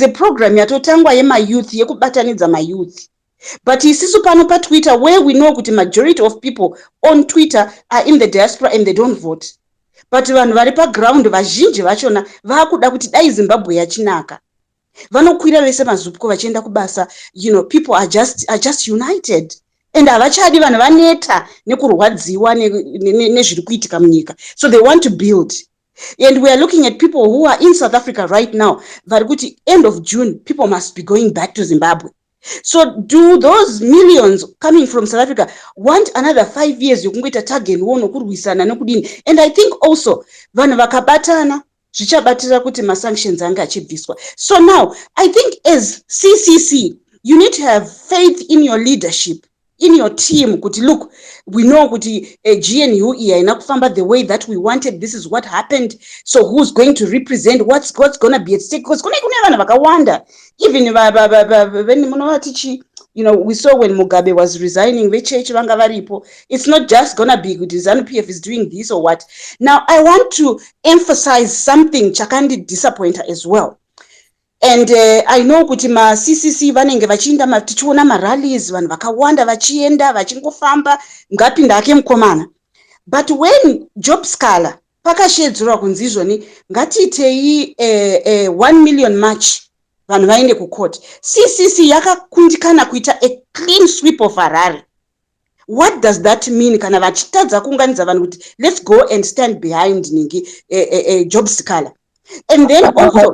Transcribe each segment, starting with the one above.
a program yatotangwa yemayouth yekubatanidza mayouth. But isisu pano pa Twitter, where we know that majority of people on Twitter are in the diaspora and they don't vote. But vanhu vari pa ground vazhinji vachona vakuda kuti dai Zimbabwe yachinaka. Vanokwira vese mazupko vachienda kubasa. People are just united. And havachadi vanhu vaneta nekurwadziwa nezviri kuitika munyika. So they want to build. And we are looking at people who are in South Africa right now. Vari kuti end of June, people must be going back to Zimbabwe. So do those millions coming from South Africa want another 5 years yokungoita tag and war nokurwisana nokudini? And I think also vanhu vakabatana zvichabatira kuti masanctions anga achibviswa. So now I think as CCC you need to have faith in your leadership, in your team. Kuti look, we know kuti GNU haina kufamba the way that we wanted. This is what happened. So who's going to represent? What's going to be at stake? Because kune vanhu vakawanda. Even we saw when Mugabe was resigning, it's not just going to be good. Zanu-PF is doing this or what. Now, I want to emphasize something chakandi disappointer as well. And I know kuti ma CCC vanenge vachinda tichiona ma rallies vanhu vakawanda vachienda vachingofamba ngapinda ake mukomana. But when job scala pakashedzerwa kunzi izvoni ngatiitei 1 million march vanhu vaende kucourt, CCC yakakundikana kuita a clean sweep of Harare. What does that mean? Kana vachitadza kuunganidza vanhu kuti let's go and stand behind job scala. And then also,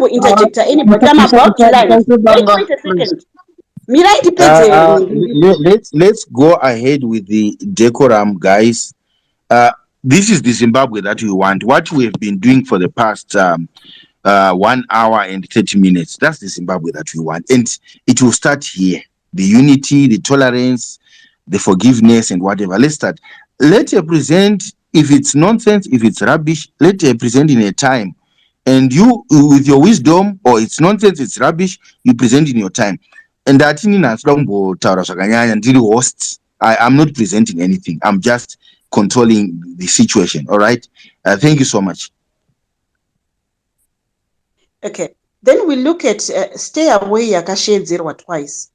interjector anybody. I'm about to line. Wait a second. Let's go ahead with the decorum, guys. This is the Zimbabwe that we want. What we have been doing for the past 1 hour and 30 minutes, that's the Zimbabwe that we want. And it will start here. The unity, the tolerance, the forgiveness, and whatever. Let's start. Let her present. If it's nonsense, if it's rubbish, let her present in a time. And you, with your wisdom, or it's nonsense, it's rubbish, you present in your time. And that in until hosts, I'm not presenting anything. I'm just controlling the situation. All right. Thank you so much. Okay. Then we look at stay away yakashedzerwa twice.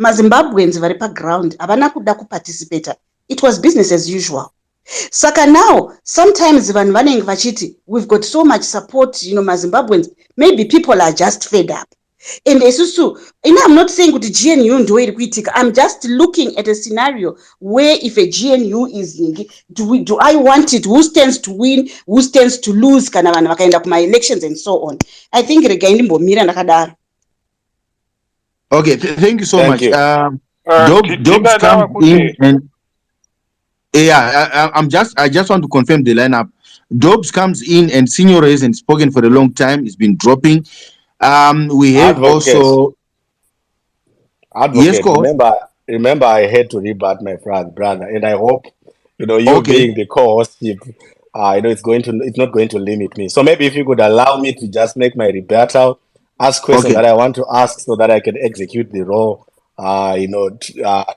Mazimbabweans vari pa ground havana kuda kuparticipate. It was business as usual. Saka now, sometimes vanhu vanenge vachiti, we've got so much support, Mazimbabweans, maybe people are just fed up. And esusu, I'm not saying kuti GNU ndo iri kuitika. I'm just looking at a scenario where if a GNU is do I want it? Who stands to win? Who stands to lose? Kana vanhu vakaenda kuma elections and so on. I think rega indimbomira ndakadaro. Okay, thank you so much. Dobbs come in and I just want to confirm the lineup. Dobbs comes in and Senior hasn't spoken for a long time. It's been dropping. We have also Advocate. Yes, remember I had to rebut my brother, and I hope you being the co-host, it's not going to limit me. So maybe if you could allow me to just make my rebuttal, ask questions that I want to ask, so that I can execute the role,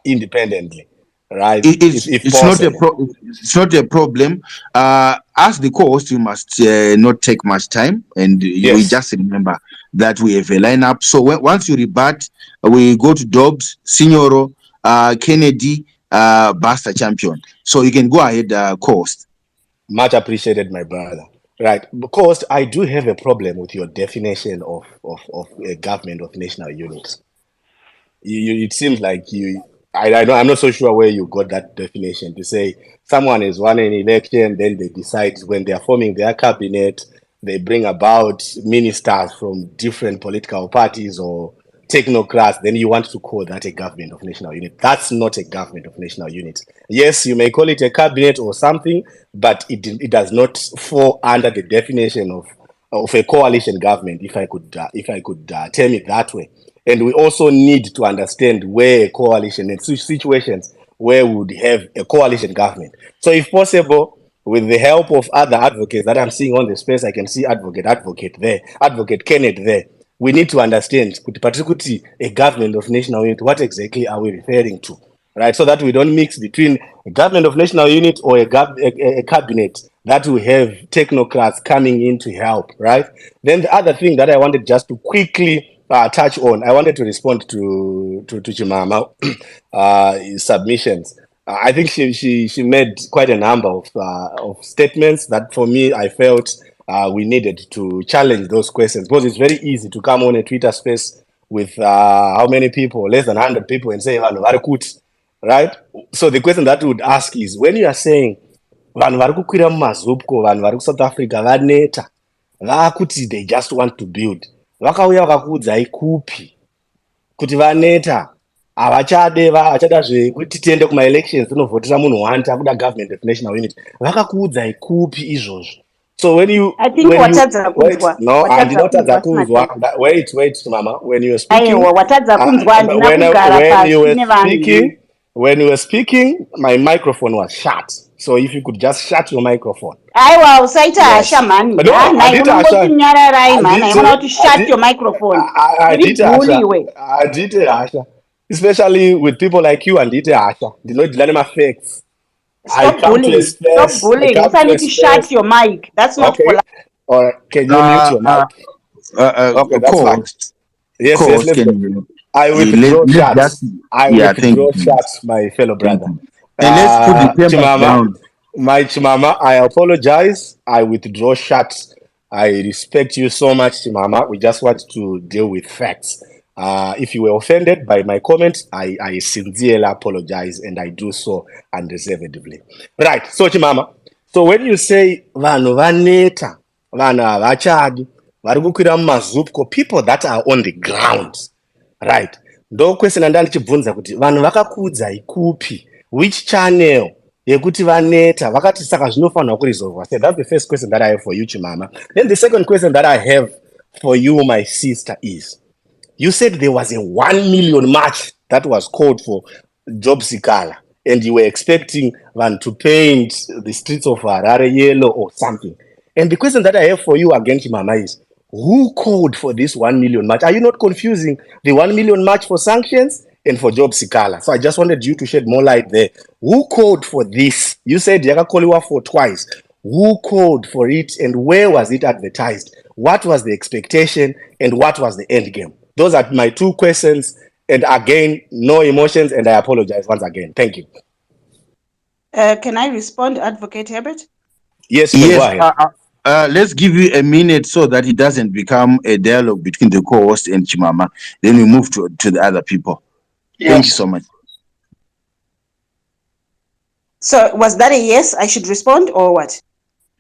independently. Right, it's not a problem. As the co-host, you must not take much time, and we just remember that we have a lineup. So once you rebut, we go to Dobbs, Signoro, Kennedy, Basta Champion. So you can go ahead, co-host. Much appreciated, my brother. Right, co-host, I do have a problem with your definition of a government of national units. It seems like I'm not so sure where you got that definition to say someone is won an election, then they decide when they are forming their cabinet, they bring about ministers from different political parties or technocrats, then you want to call that a government of national unit. That's not a government of national unit. Yes, you may call it a cabinet or something, but it does not fall under the definition of a coalition government, if I could term it that way. And we also need to understand where a coalition and situations where we would have a coalition government. So if possible, with the help of other advocates that I'm seeing on the space, I can see advocate there, Advocate Kenneth there. We need to understand, particularly a government of national unit, what exactly are we referring to, right? So that we don't mix between a government of national unit or a cabinet that will have technocrats coming in to help, right? Then the other thing that I wanted just to quickly touch on, I wanted to respond to Chimama submissions. I think she made quite a number of statements that for me I felt we needed to challenge those questions, because it's very easy to come on a Twitter space with how many people, less than 100 people, and say, "Vanhu vari kuti," right? So the question that we would ask is, when you are saying vanhu vari kukwira mumazupko, vanhu vari kusouth africa vaneta, vakuti they just want to build, vakauya vakakuudzai kupi kuti vaneta, havachada kuti tiende kumaelections tinovhotera munhu one takuda government of national unity? Vakakuudzai kupi izvozvo? So when you I think watadza wait, kunzwa. no, Watadza handinotadza kunzwa, kunzwa. Wait, mama. When you were speaking, aiwa watadza kunzwa, handina kugara when you pasi were nevanhu. speaking, when you were speaking, my microphone was shut. So if you could just shut your microphone. Aiwa usaita hasha mani. No, Nai unongoti nyararai mani. Aimana kuti shut your microphone. Iri bully we. Handite hasha. Especially with people like you, handite hasha. Ndinodila nema-facts. Stop bullying. Stop bullying. You need to shut your mic. That's not polite. Or can you mute your mic? Okay, that's fine. Yes, let's go. I withdraw shots. I withdraw shots, my fellow brother. And let's put the Chimama down. My Chimama, I apologize. I withdraw shots. I respect you so much, Chimama. We just want to deal with facts. If you were offended by my comments, I sincerely apologize, and I do so unreservedly. Right, so Chimama, so when you say vanhu vaneta, vanhu havachadi, vari kukwira mumazupko, people that are on the ground, right? Ndo question andandichibvunza kuti vanhu vakakuudzai kupi, which channel yekuti vaneta, vakati saka zvinofanirwa kuresolvwa. So that's the first question that I have for you, Chimama. Then the second question that I have for you, my sister, is, you said there was a 1 million march that was called for Job Sikala, and you were expecting one to paint the streets of Harare yellow or something. And the question that I have for you again, Chimama, is, who called for this 1 million march? Are you not confusing the 1 million march for sanctions and for Job Sikala? So I just wanted you to shed more light there. Who called for this? You said Yakakoliwa for twice. Who called for it, and where was it advertised? What was the expectation, and what was the end game? Those are my two questions. And again, no emotions, and I apologize once again. Thank you. Can I respond, Advocate Herbert? Yes, go ahead. Let's give you a minute so that it doesn't become a dialogue between the co-host and Chimama. Then we move to the other people. Yes. Thank you so much. So was that a yes? I should respond or what?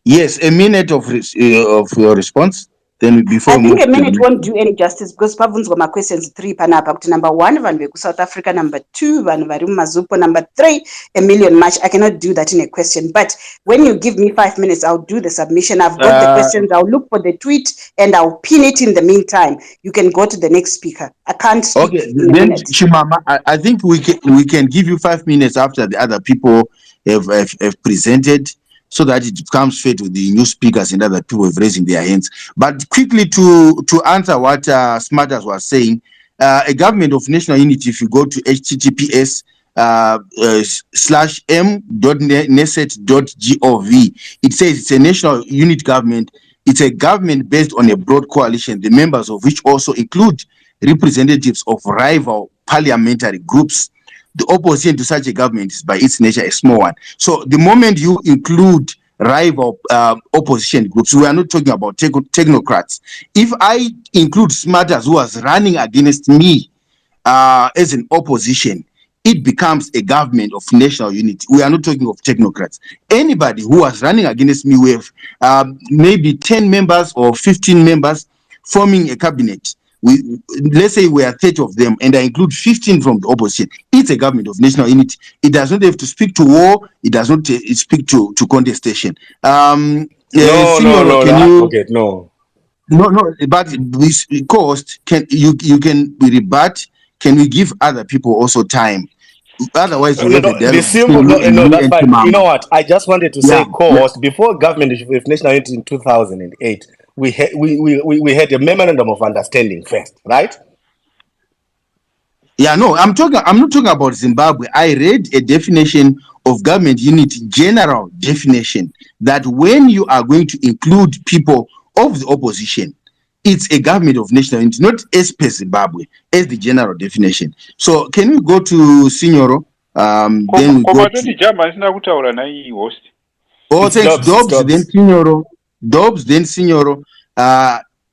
Yes, a minute of your response. Then before I think a minute won't do any justice, because pabvunzwa my questions 3 panapa kuti number 1 vanhu veku South Africa, number 2 vanhu vari mumazupo, number 3 a million march. I cannot do that in a question, but when you give me 5 minutes, I'll do the submission. I've got the questions. I'll look for the tweet and I'll pin it in the meantime. You can go to the next speaker. I can't speak in a minute. Chimama, I think we can give you 5 minutes after the other people have presented, so that it becomes fair to the new speakers and other people raising their hands. But quickly to answer what Smarters was saying, a government of national unity, if you go to https /m.neset.gov, it says it's a national unit government. It's a government based on a broad coalition, the members of which also include representatives of rival parliamentary groups. The opposition to such a government is by its nature a small one. So the moment you include rival opposition groups, we are not talking about technocrats. If I include Smarters, who was running against me as an opposition, it becomes a government of national unity. We are not talking of technocrats. Anybody who was running against me with maybe 10 members or 15 members forming a cabinet, let's say we are 30 of them, and I include 15 from the opposition. It's a government of national unity. It does not have to speak to war. It does not speak to contestation. No. But this cost, you can rebut. Can we give other people also time? Otherwise, that's fine. You know what? I just wanted to say, cost before government of national unity in 2008. We had a memorandum of understanding first, right? Yeah, no, I'm not talking about Zimbabwe. I read a definition of government unit general definition that when you are going to include people of the opposition, it's a government of national unity, not as per Zimbabwe, as the general definition. So can we go to Signoro? Then we go to... Oh, It's thanks, Dobbs. It's Dobbs, then Dobbs. Signoro. Dobbs, then Signoro.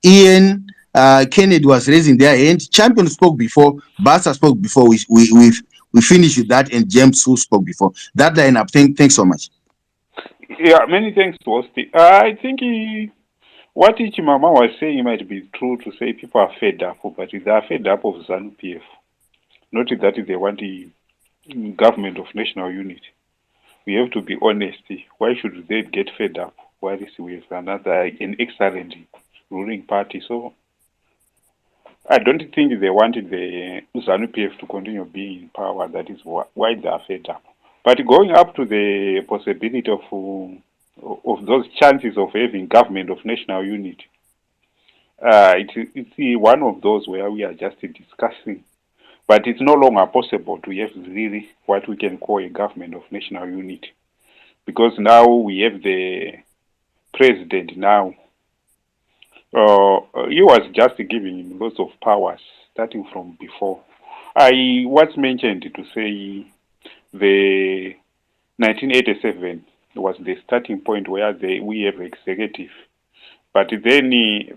Ian, Kennedy was raising their hand. Champion spoke before. Bassa spoke before. We finished with that, and James who spoke before. That lineup. Thanks so much. Yeah, many thanks, Wosti. I think what Ichimama was saying might be true to say people are fed up, but they are fed up of Zanu PF. Not that they want the government of national unity. We have to be honest. Why should they get fed up? While we have an excellent ruling party? So I don't think they wanted the Zanu PF to continue being in power. That is why they are fed up. But going up to the possibility of those chances of having government of national unity, it's one of those where we are just discussing. But it's no longer possible to have really what we can call a government of national unity. Because now we have the president now. He was just giving him lots of powers starting from before. I was mentioned to say the 1987 was the starting point where we have executive. But then,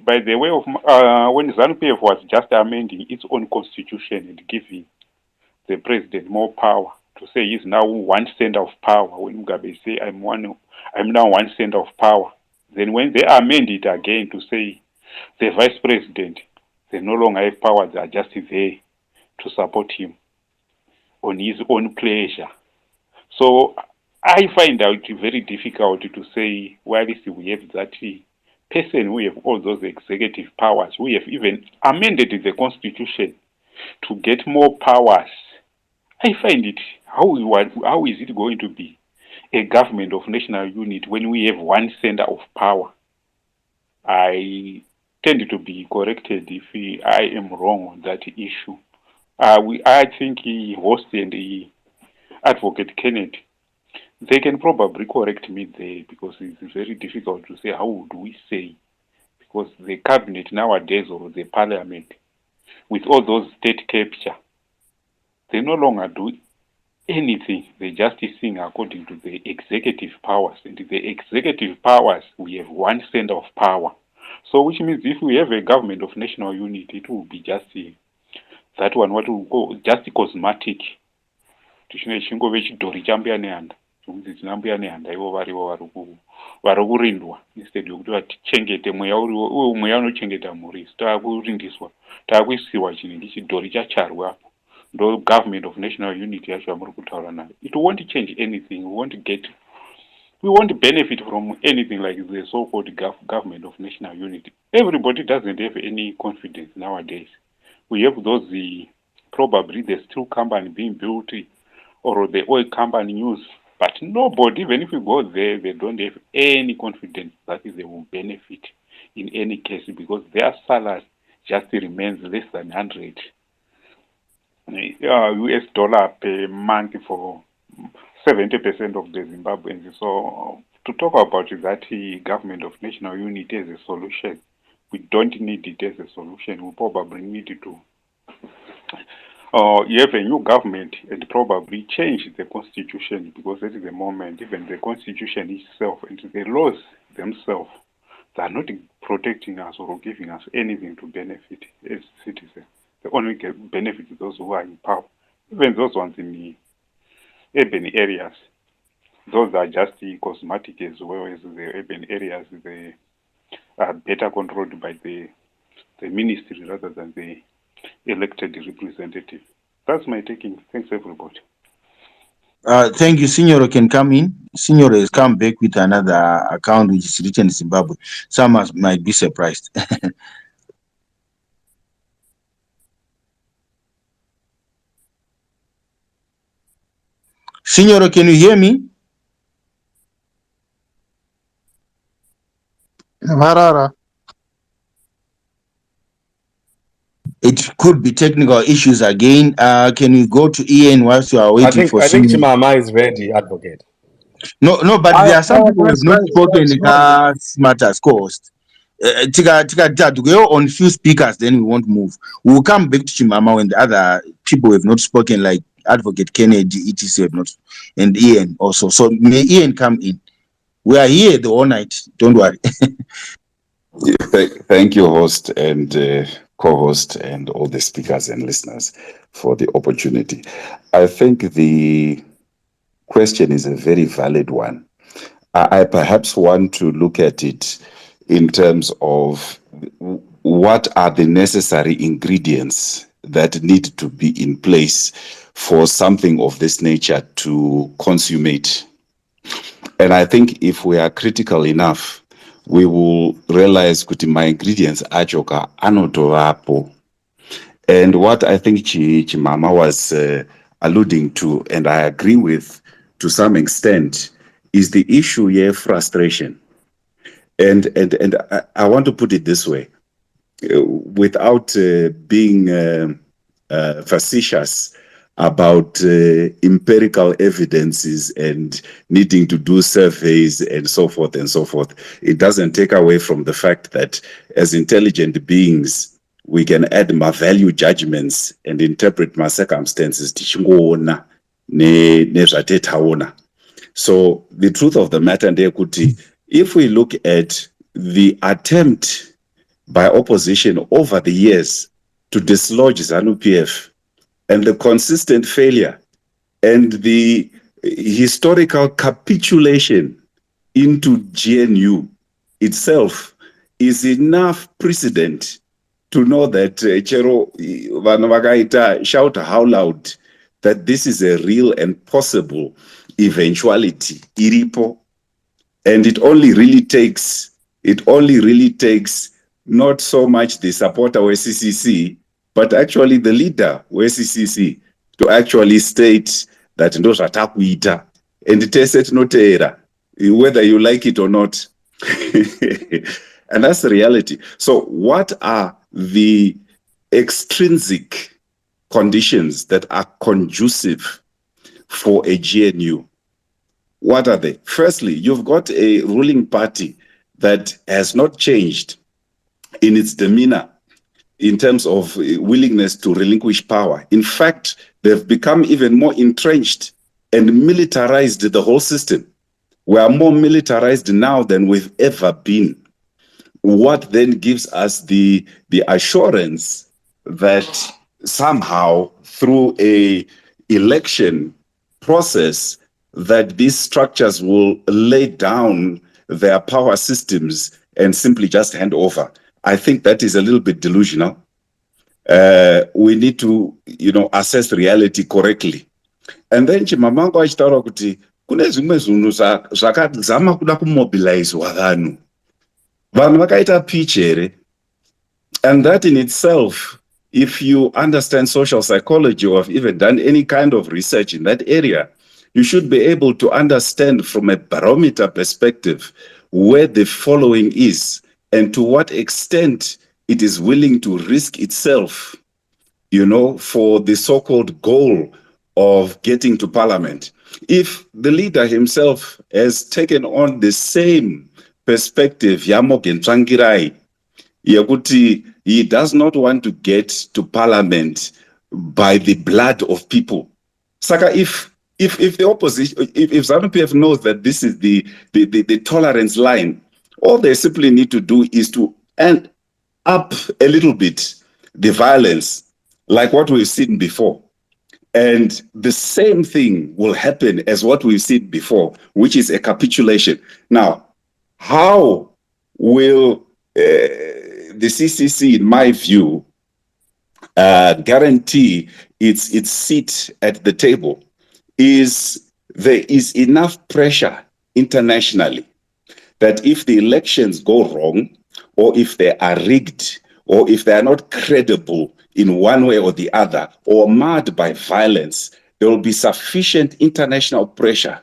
by the way of when ZANU-PF was just amending its own constitution and giving the president more power to say he's now one center of power. When Mugabe say I'm now one center of power. Then when they amend it again to say the vice president, they no longer have power. They are just there to support him on his own pleasure. So I find out very difficult to say where is we have that person who have all those executive powers. We have even amended the constitution to get more powers. I find it, how is it going to be a government of national unity when we have one center of power? I tend to be corrected if I am wrong on that issue. I think Host and Advocate Kennedy, they can probably correct me there because it's very difficult to say how would we say, because the cabinet nowadays or the parliament, with all those state capture, they no longer do anything. They just sing according to the executive powers. And the executive powers, we have one center of power. So which means if we have a government of national unity, it will be just that one, what we call just cosmetic. Chingove chidhori chambuya nehanda chekuti tinambuya nehanda ivo varivo vari kurindwa instead yokuti vatichengete mweya uriwo uye mweya unochengeta mhuri taakurindiswa taakuisiwa chinenge chidhori chacharwa apo ndo government of national unity yacho yamuri kutaura nayo. It won't change anything. We won't benefit from anything like the so-called government of national unity. Everybody doesn't have any confidence nowadays. We have those probably the steel company being built or the oil company news, but nobody, even if you go there, they don't have any confidence that they will benefit in any case because their salary just remains less than 100 US dollar per month for 70% of the Zimbabweans. So to talk about that government of national unity as a solution, we don't need it as a solution. We probably need to you have a new government and probably change the constitution because at the moment, even the constitution itself and the laws themselves, they are not protecting us or giving us anything to benefit as citizens. They only benefit those who are in power. Even those ones in the urban areas, those are just cosmetic as well as the urban areas. They are better controlled by the ministry rather than the elected representative. That's my taking. Thanks, everybody. Thank you. Signoro can come in. Signoro has come back with another account which is written in Zimbabwe. Some might be surprised. Signoro, can you hear me? Marara. It could be technical issues again. Can we go to Ian whilst you are waiting for I think Simi? Chimama is ready, advocate. No, but there are some people who have not spoken Guys, hold on. matters caused. To go on few speakers, then we won't move. We will come back to Chimama when the other people have not spoken, like Advocate Kennedy, etc. have not, and Ian also. So may Ian come in. We are here the whole night. Don't worry. Thank you, host and co-host, and all the speakers and listeners for the opportunity. I think the question is a very valid one. I perhaps want to look at it in terms of what are the necessary ingredients that need to be in place for something of this nature to consummate. And I think if we are critical enough, we will realize that my ingredients achoka anotovapo. And what I think Chimama was alluding to, and I agree with to some extent, is the issue here, frustration. And I want to put it this way, without being facetious about empirical evidences and needing to do surveys and so forth and so forth. It doesn't take away from the fact that as intelligent beings, we can add my value judgments and interpret my circumstances. So the truth of the matter, if we look at the attempt by opposition over the years to dislodge Zanu-PF, and the consistent failure and the historical capitulation into GNU itself is enough precedent to know that Chero Vanavagaita shout how loud that this is a real and possible eventuality. Iripo. And it only really takes not so much the supporter of CCC, but actually the leader of CCC to actually state that no atakuita and it notera, whether you like it or not. And that's the reality. So what are the extrinsic conditions that are conducive for a GNU? What are they? Firstly, you've got a ruling party that has not changed in its demeanor in terms of willingness to relinquish power. In fact, they've become even more entrenched and militarized the whole system. We are more militarized now than we've ever been. What then gives us the assurance that somehow through a election process that these structures will lay down their power systems and simply just hand over? I think that is a little bit delusional. We need to, assess reality correctly. And then Chimamanda achitaura kuti kune zvimwe zvinhu zvakazama kuda kumobilizwa vanhu vakaita pitch here. And that in itself, if you understand social psychology or have even done any kind of research in that area, you should be able to understand from a barometer perspective where the following is and to what extent it is willing to risk itself, for the so-called goal of getting to parliament. If the leader himself has taken on the same perspective, Yamogen Trangirai, Yakuti, he does not want to get to parliament by the blood of people. Saka, if the opposition, if Zanu-PF knows that this is the tolerance line, all they simply need to do is to end up a little bit the violence, like what we've seen before. And the same thing will happen as what we've seen before, which is a capitulation. Now, how will the CCC, in my view, guarantee its seat at the table is there is enough pressure internationally that if the elections go wrong, or if they are rigged, or if they are not credible in one way or the other, or marred by violence, there will be sufficient international pressure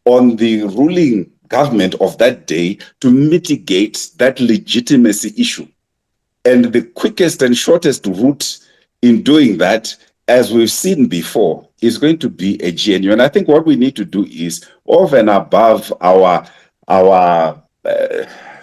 on the ruling government of that day to mitigate that legitimacy issue. And the quickest and shortest route in doing that, as we've seen before, is going to be a GNU. And I think what we need to do is, over and above our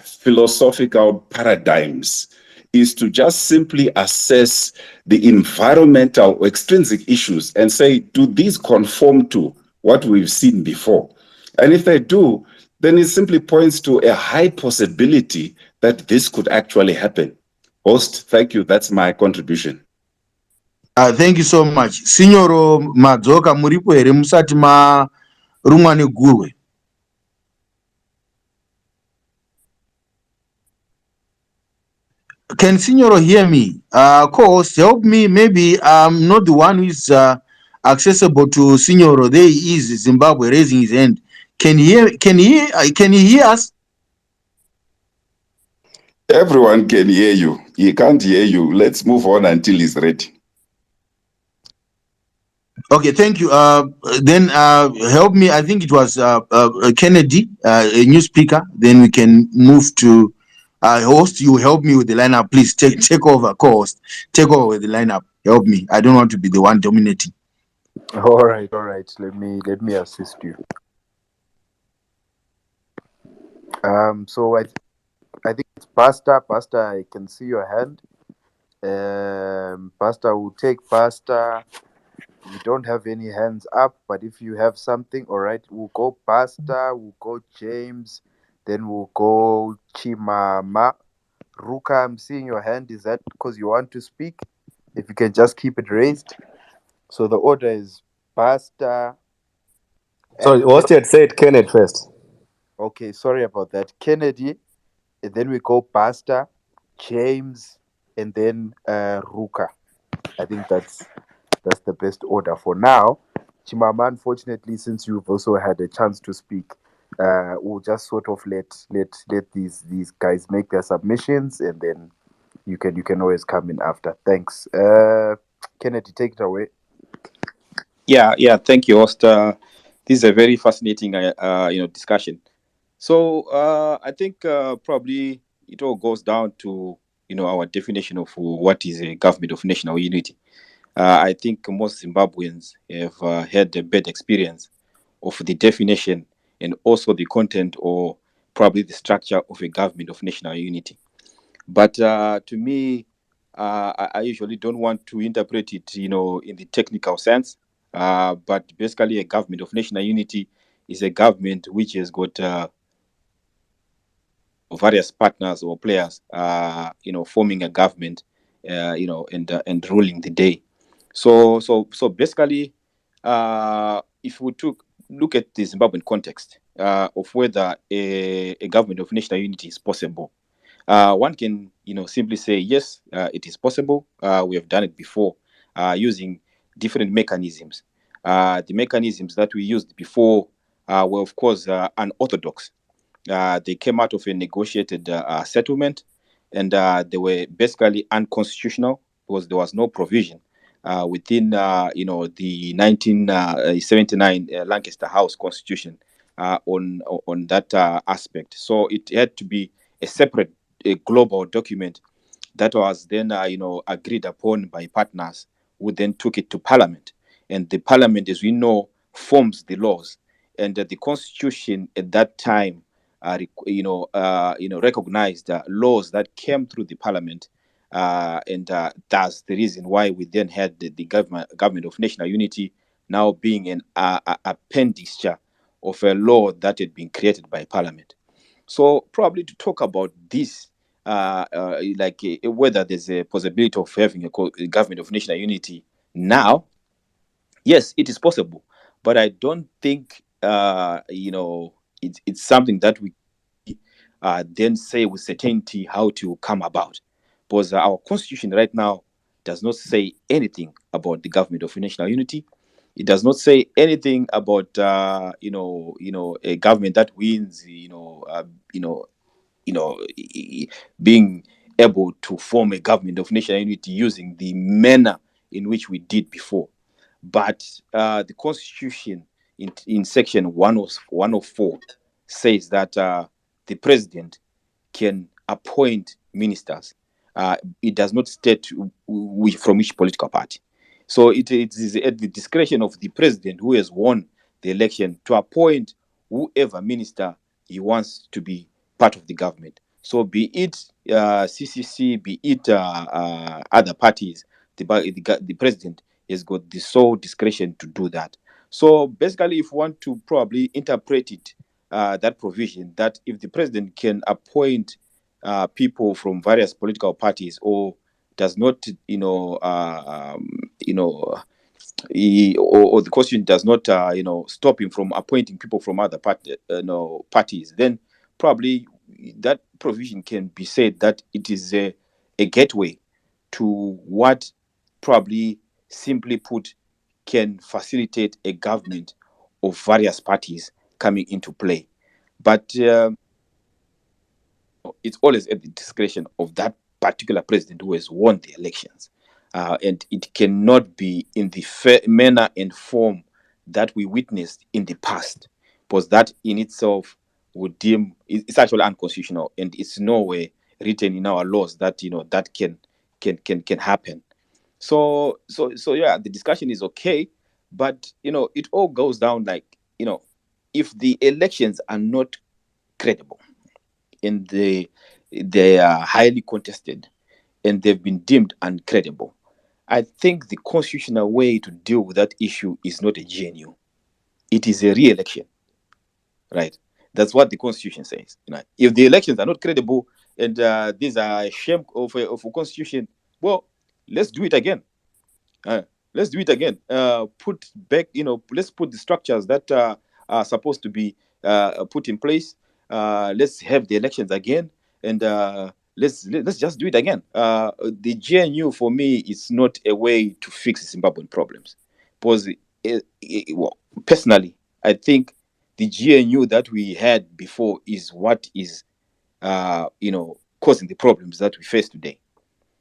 philosophical paradigms, is to just simply assess the environmental or extrinsic issues and say, do these conform to what we've seen before? And if they do, then it simply points to a high possibility that this could actually happen. Host, thank you. That's my contribution. Thank you so much. Signoro Madzoka, muripo here musati marumwa negurwe. Can Signoro hear me? Co-host, help me. Maybe I'm not the one who is accessible to Signoro. There he is, Zimbabwe, raising his hand. Can he hear us? Everyone can hear you. He can't hear you. Let's move on until he's ready. Okay, thank you. Then help me. I think it was Kennedy, a new speaker. Then we can move to host. You help me with the lineup, please. Take over, co-host. Take over with the lineup. Help me. I don't want to be the one dominating. All right. Let me assist you. So I think it's Pastor. Pastor, I can see your hand. Pastor will take Pastor. We don't have any hands up, but if you have something, all right, we'll go Pastor, we'll go James, then we'll go Chimama. Ruka, I'm seeing your hand. Is that because you want to speak? If you can just keep it raised. So the order is Pastor. Sorry, Host had said Kenneth first. Okay, sorry about that. Kennedy, and then we go Pastor, James, and then Ruka. I think that's the best order for now. Chimama, unfortunately, since you've also had a chance to speak, we'll just sort of let these guys make their submissions, and then you can always come in after. Thanks. Kennedy, take it away. Yeah. Thank you, host. This is a very fascinating, discussion. So I think probably it all goes down to our definition of what is a government of national unity. I think most Zimbabweans have had a bad experience of the definition and also the content or probably the structure of a government of national unity. But to me, I usually don't want to interpret it, in the technical sense. But basically, a government of national unity is a government which has got various partners or players, forming a government, and ruling the day. So basically, if we look at the Zimbabwean context of whether a government of national unity is possible, one can simply say yes, it is possible. We have done it before using different mechanisms. The mechanisms that we used before were, of course, unorthodox. They came out of a negotiated settlement, and they were basically unconstitutional because there was no provision within the 1979 Lancaster House Constitution on that aspect. So it had to be a separate global document that was then agreed upon by partners, who then took it to Parliament, and the Parliament, as we know, forms the laws, and the Constitution at that time recognized laws that came through the Parliament, and that's the reason why we then had the government of national unity now being an appendix of a law that had been created by Parliament. So probably to talk about this, whether there's a possibility of having a government of national unity now, yes, it is possible, but I don't think it's something that we then say with certainty how to come about, because our constitution right now does not say anything about the government of national unity. It does not say anything about a government that wins, being able to form a government of national unity using the manner in which we did before. But the Constitution in section 104 says that the president can appoint ministers It does not state from which political party. So it is at the discretion of the president who has won the election to appoint whoever minister he wants to be part of the government. So be it CCC, be it other parties, the president has got the sole discretion to do that. So basically, if you want to probably interpret it, that provision, that if the president can appoint people from various political parties, or does not, or the constitution does not, stop him from appointing people from other parties, then probably that provision can be said that it is a gateway to what, probably simply put, can facilitate a government of various parties coming into play. But it's always at the discretion of that particular president who has won the elections. And it cannot be in the manner and form that we witnessed in the past, because that in itself would deem it's actually unconstitutional, and it's nowhere written in our laws that that can happen. So yeah, the discussion is okay, but it all goes down like, if the elections are not credible, and they are highly contested, and they've been deemed uncredible, I think the constitutional way to deal with that issue is not a GNU. It is a re-election, right? That's what the constitution says. If the elections are not credible, and these are a shame of a constitution, well, let's do it again. Let's do it again. Put back, let's put the structures that are supposed to be put in place. Let's have the elections again, and let's just do it again. The GNU for me is not a way to fix Zimbabwean problems, because well, personally, I think the GNU that we had before is what is causing the problems that we face today,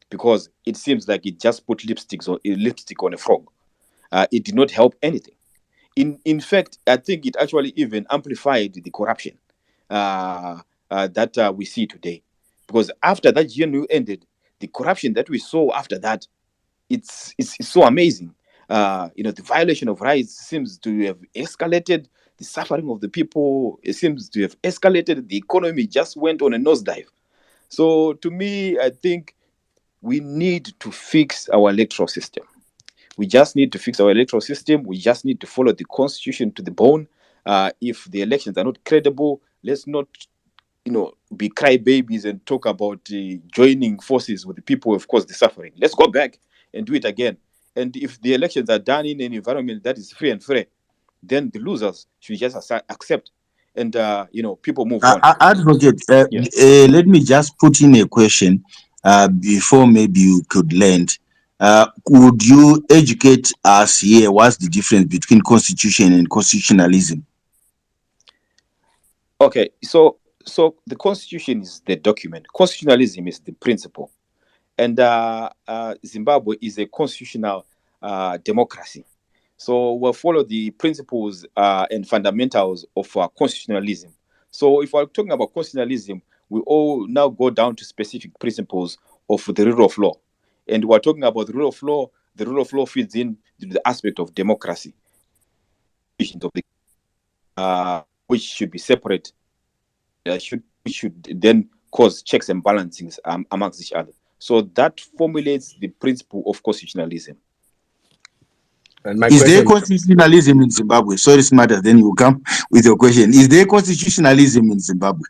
because it seems like it just put lipstick on a frog. It did not help anything. In fact, I think it actually even amplified the corruption that we see today. Because after that GNU ended, the corruption that we saw after that, it's so amazing. The violation of rights seems to have escalated. The suffering of the people, it seems to have escalated. The economy just went on a nosedive. So to me, I think we need to fix our electoral system. We just need to fix our electoral system. We just need to follow the constitution to the bone. If the elections are not credible, let's not, be crybabies and talk about joining forces with the people who have caused the suffering. Let's go back and do it again. And if the elections are done in an environment that is free and fair, then the losers should just accept, and people move on. Advocate, Yeah. let me just put in a question before maybe you could land. Could you educate us here? What's the difference between constitution and constitutionalism? Okay, so the constitution is the document. Constitutionalism is the principle, and Zimbabwe is a constitutional democracy. So we'll follow the principles and fundamentals of constitutionalism. So if we're talking about constitutionalism, we all now go down to specific principles of the rule of law. And we're talking about the rule of law. The rule of law feeds in to the aspect of democracy, which should be separate, which should then cause checks and balancings amongst each other. So that formulates the principle of constitutionalism. And is there constitutionalism in Zimbabwe? Sorry, Smarter, then you come with your question. Is there constitutionalism in Zimbabwe?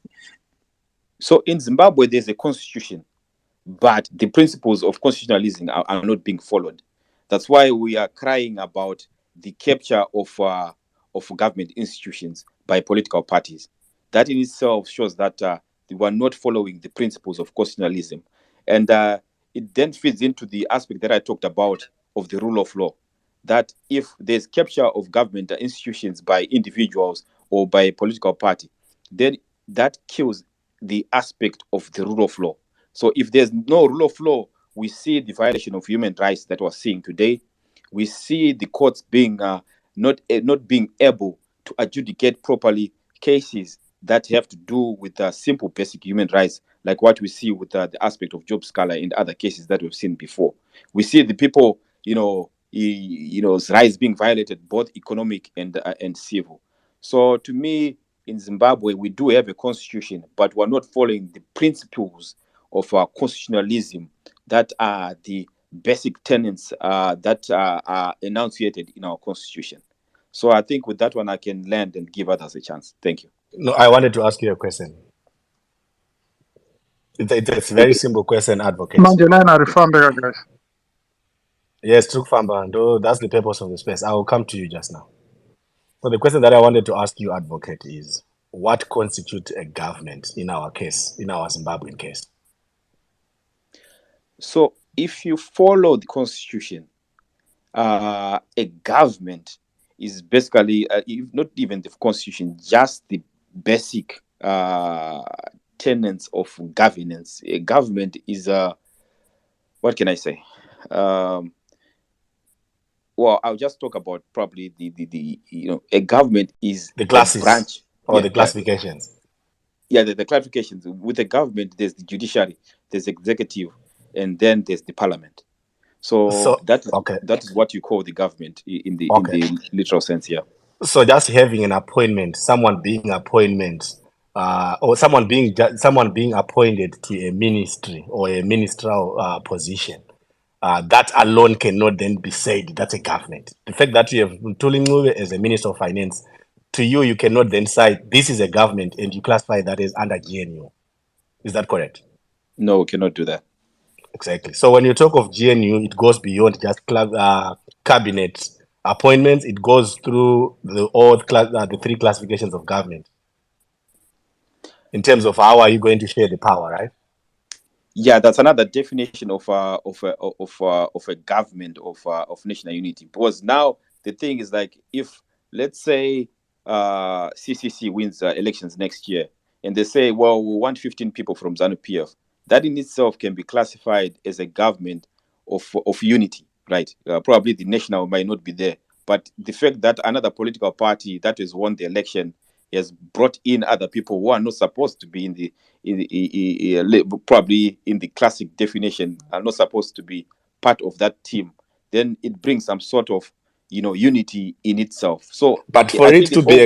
So in Zimbabwe, there's a constitution, but the principles of constitutionalism are not being followed. That's why we are crying about the capture of government institutions by political parties. That in itself shows that they were not following the principles of constitutionalism. And it then feeds into the aspect that I talked about of the rule of law, that if there's capture of government institutions by individuals or by a political party, then that kills the aspect of the rule of law. So if there's no rule of law, we see the violation of human rights that we're seeing today. We see the courts being not being able to adjudicate properly cases that have to do with simple basic human rights, like what we see with the aspect of job scholar and other cases that we've seen before. We see the people, rights being violated, both economic and civil. So to me, in Zimbabwe, we do have a constitution, but we're not following the principles of our constitutionalism that are the basic tenets that are enunciated in our constitution. So I think with that one, I can land and give others a chance. Thank you. No, I wanted to ask you a question. It's a very simple question, advocate. Mandelana Rifambega, guys. Yes, Trukfamba, that's the purpose of the space. I will come to you just now. So the question that I wanted to ask you, advocate, is what constitutes a government in our case, in our Zimbabwean case? So if you follow the constitution, a government is basically, not even the constitution, just the basic tenets of governance. A government is what can I say? Well, I'll just talk about probably the a government is the classes a branch or the classifications. The classifications. With a government, there's the judiciary, there's the executive, and then there's the parliament. So that is what you call the government in the literal sense. Yeah. So just having an appointment, someone being appointed to a ministry or a ministerial position, that alone cannot then be said that's a government. The fact that you have Tulinguwe as a minister of finance, to you, you cannot then say this is a government and you classify that as under GNU. Is that correct? No, we cannot do that. Exactly. So when you talk of GNU, it goes beyond just cabinet appointments. It goes through the three classifications of government. In terms of how are you going to share the power, right? Yeah, that's another definition of a government of national unity. Because now the thing is, like, if let's say CCC wins elections next year, and they say, well, we want 15 people from Zanu PF, that in itself can be classified as a government of unity, right? Probably the national might not be there, but the fact that another political party that has won the election has brought in other people who are not supposed to be probably in the classic definition, are not supposed to be part of that team, then it brings some sort of unity in itself. So, but for it to be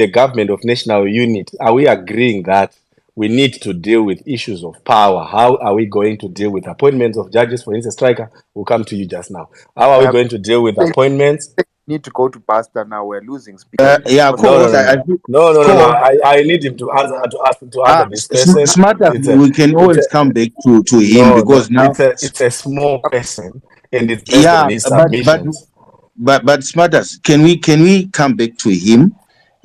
a government of national unity, are we agreeing that we need to deal with issues of power? How are we going to deal with appointments of judges? For instance, Striker, we'll come to you just now. How are we going to deal with appointments? Need to go to Pastor now. We're losing speakers. No. I need him to answer this question. Smarter, we can always come back to him because now it's a small question and it's based on his submissions. But Smarters, can we come back to him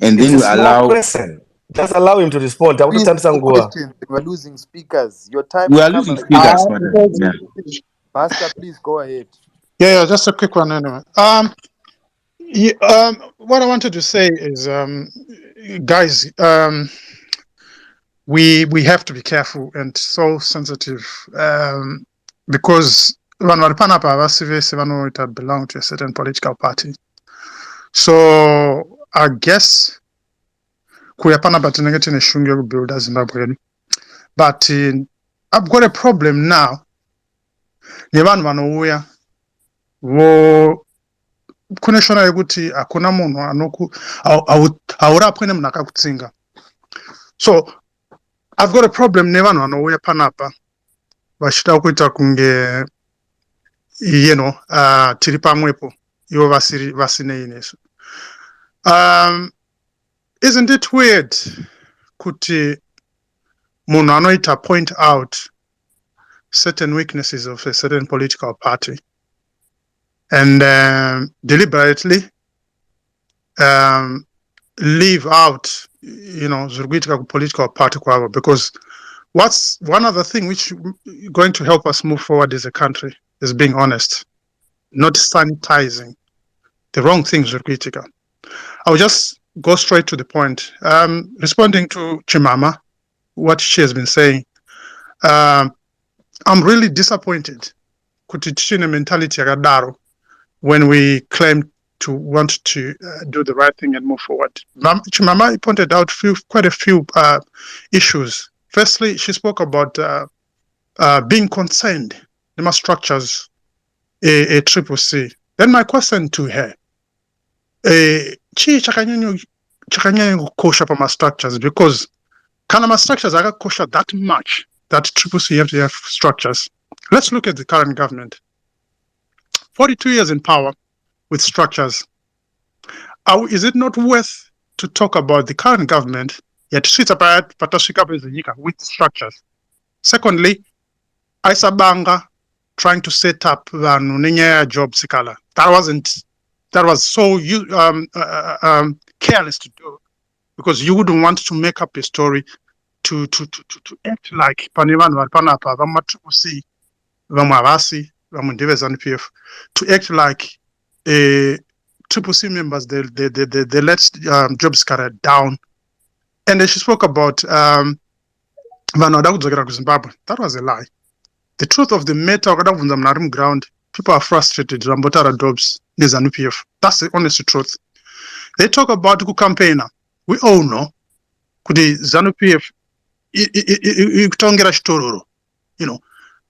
and then we allow question. Just allow him to respond. We're losing speakers. Your time. We are losing speakers, Pastor, please go ahead. Yeah, just a quick one anyway. What I wanted to say is, guys, we have to be careful and so sensitive, because belong to a certain political party. So I guess kuyapana batinegeti neshunge build Zimbabwe. But I've got a problem now. Yevan wanouya wo kuneshona yekuti akuna munhu anoku aurapwe nemunhu akakutsinga. So I've got a problem nevanhu vanouya panapa vachida kuita kunge tiri pamwepo ivo vasinei nesu. Isn't it weird kuti munhu anoita point out certain weaknesses of a certain political party and deliberately leave out, zvirikuitika political party kwavo, because what's one other thing which is going to help us move forward as a country is being honest, not sanitizing the wrong things zvirikuitika. I'll just go straight to the point. Responding to Chimama, what she has been saying, I'm really disappointed kuti tichine mentality yakadaro when we claim want to do the right thing and move forward. Chimama pointed out quite a few issues. Firstly, she spoke about being concerned in my structures a triple C. Then my question to her, chi chakanyanya kosha pa my structures, because kind of my structures are kosha that much that triple C have to have structures. Let's look at the current government. 42 years in power with structures. Is it not worth to talk about the current government yet with structures? Secondly, Isabanga trying to set up job sikala. That was so careless to do, because you wouldn't want to make up a story to act like Panivan Warpanapa, Vamatusi, Vamavasi, Vamundeve ZANU-PF, to act like a Triple C members, they let jobs carried down. And then she spoke about Zimbabwe. That was a lie. The truth of the matter, ground, people are frustrated. Rambotara jobs, ZANU-PF. That's the honest truth. They talk about the campaigner. We all know, kuti ZANU-PF, you know,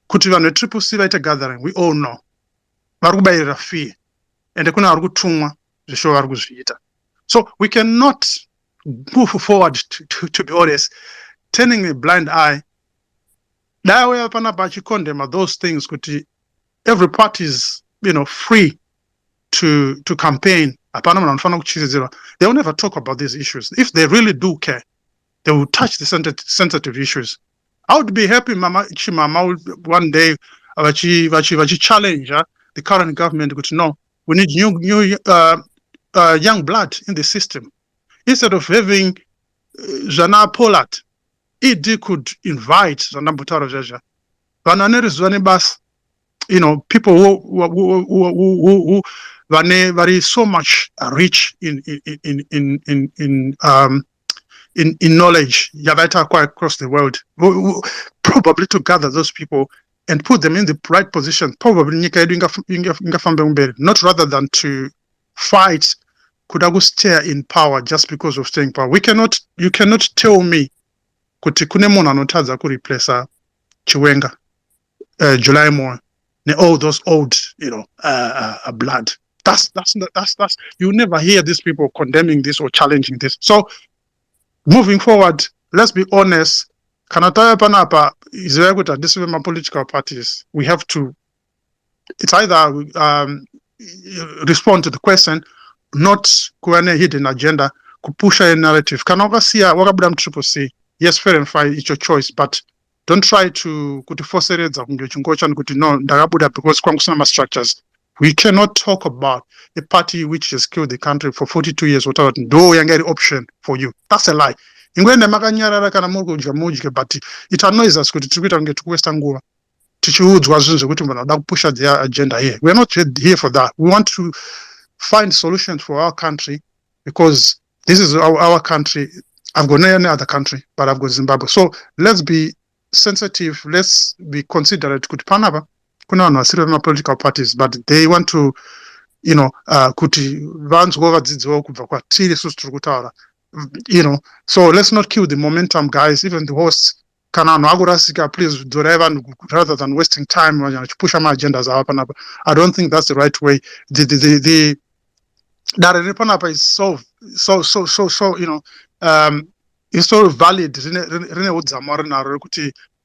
kuti vanhu Triple C vaita gathering. We all know. Varukubayirira fee. And so we cannot move forward, to be honest, turning a blind eye. Those things, every party is, free to campaign. They will never talk about these issues. If they really do care, they will touch the sensitive issues. I would be happy, Mama Chimama, one day, challenge the current government to know we need new young blood in the system. Instead of having Zana Polat, ED could invite Zana Butara Jaja. People who are so much rich in knowledge, across the world, probably to gather those people and put them in the right position, probably not rather than to fight Kudagu stay in power just because of staying in power. You cannot tell me kuti kune munhu anotadza kureplace Chiwenga, July Moore, all those old, blood. That's you never hear these people condemning this or challenging this. So moving forward, let's be honest. Kanataya Panapa is very good at this with my political parties. We have to, it's either respond to the question, not kuane hidden agenda, push a narrative. Kanavasia, Wagabram Triple C. Yes, fair and fine, it's your choice, but don't try to force it because Kwangsama structures. We cannot talk about a party which has killed the country for 42 years without no younger option for you. That's a lie. But it annoys us to push their agenda here. We're not here for that. We want to find solutions for our country, because this is our country. I've got no any other country, but I've got Zimbabwe. So let's be sensitive. Let's be considerate. Kuna political parties, but they want to, so let's not kill the momentum, guys. Even the hosts, please do rather than wasting time push my agendas up. I don't think that's the right way. That is so it's so valid.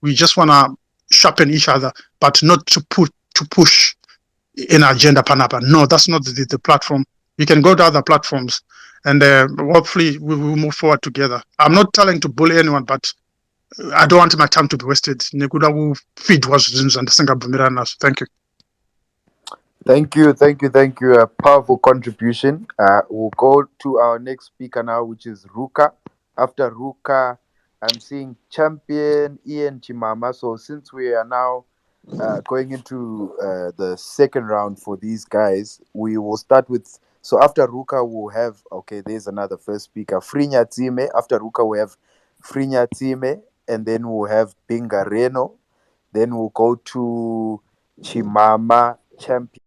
We just want to sharpen each other, but not to push an agenda panapa. No, that's not the platform. You can go to other platforms, and hopefully we will move forward together. I'm not telling to bully anyone, but I don't want my time to be wasted. Thank you. Thank you. A powerful contribution. We'll go to our next speaker now, which is Ruka. After Ruka, I'm seeing Champion Ian Chimama. So since we are now going into the second round for these guys, we will start with. So after Ruka, we'll have, there's another first speaker, Frinya Time. After Ruka, we have Frinya Time, and then we'll have Binga Reno. Then we'll go to Chimama Champion.